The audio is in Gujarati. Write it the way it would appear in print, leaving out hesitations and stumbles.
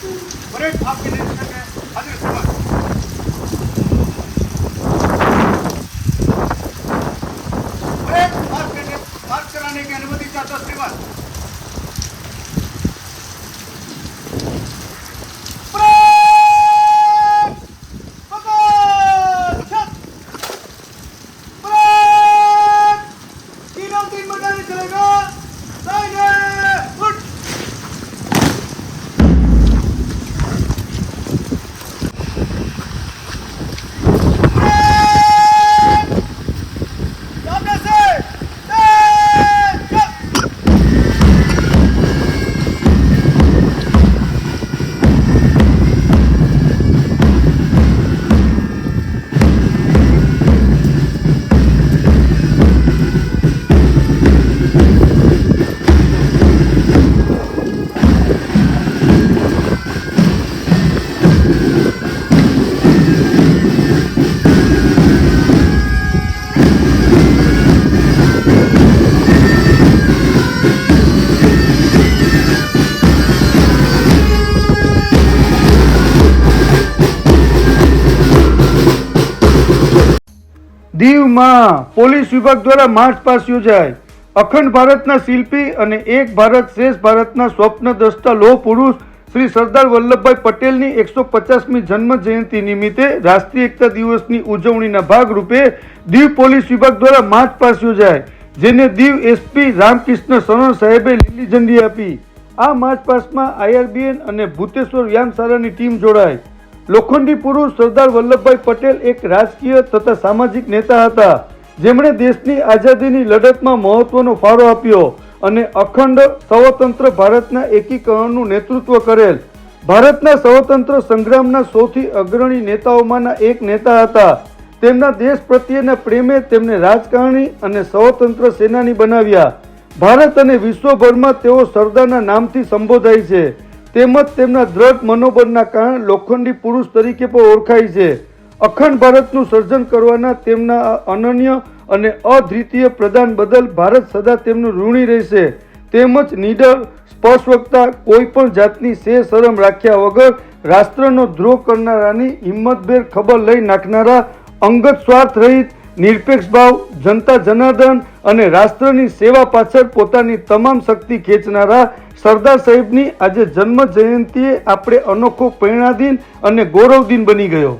परेड आपके नेतृत्व में हाजिर श्रीमान। परेड मार्च कराने की अनुमति चाहता श्रीमान। દીવમાં પોલીસ વિભાગ દ્વારા માર્ચ પાસ્ટ યોજાય। અખંડ ભારતના શિલ્પી અને એક ભારત શ્રેષ્ઠ ભારતના સ્વપ્નદ્રષ્ટા લોહ પુરુષ શ્રી સરદાર વલ્લભભાઈ પટેલની 150મી જન્મ જયંતિ નિમિત્તે રાષ્ટ્રીય એકતા દિવસની ઉજવણીના ભાગરૂપે દીવ પોલીસ વિભાગ દ્વારા માર્ચ પાસ્ટ યોજાય, જેને દીવ એસપી રામકૃષ્ણ શરણ સાહેબે લીલી ઝંડી આપી। આ માર્ચ પાસ્ટમાં આઈઆરબીએન અને ભૂતેશ્વર વ્યાયામશાળાની ટીમ જોડાઈ। લોખંડી પુરુષ સરદાર વલ્લભભાઈ પટેલ એક રાજકીય તથા સામાજિક નેતા હતા, જેમણે દેશની આઝાદીની લડતમાં મહત્વનો ફાળો આપ્યો અને અખંડ સ્વતંત્ર ભારતના એકીકરણનું નેતૃત્વ કરેલ। ભારતના સ્વતંત્ર સંગ્રામના સૌથી અગ્રણી નેતાઓમાંના એક નેતા હતા। તેમના દેશ પ્રત્યેના પ્રેમે તેમને રાજકારણી અને સ્વતંત્ર સેનાની બનાવ્યા। ભારત અને વિશ્વભરમાં તેઓ સરદારના નામથી સંબોધાય છે, તેમજ તેમના દ્રઢ મનોબળના કારણે લોખંડી પુરુષ તરીકે પણ ઓળખાય છે। અખંડ ભારતનું સર્જન કરવાના તેમના અનન્ય અને અદ્વિતીય પ્રદાન બદલ ભારત સદા તેમનું ઋણી રહેશે। તેમજ નીડર, સ્પષ્ટવક્તા, કોઈ પણ જાતની શરમ રાખ્યા વગર રાષ્ટ્રનો દ્રોહ કરનારાની હિંમતભેર ખબર લઈ નાખનારા, અંગત સ્વાર્થ રહિત, નિરપેક્ષ ભાવ, જનતા જનાર્દન અને રાષ્ટ્રની સેવા પાછળ પોતાની તમામ શક્તિ ખેંચનારા સરદાર સાહેબની આજે જન્મ જયંતિએ આપણે અનોખો પ્રેરણાદિન અને ગૌરવ દિન બની ગયો।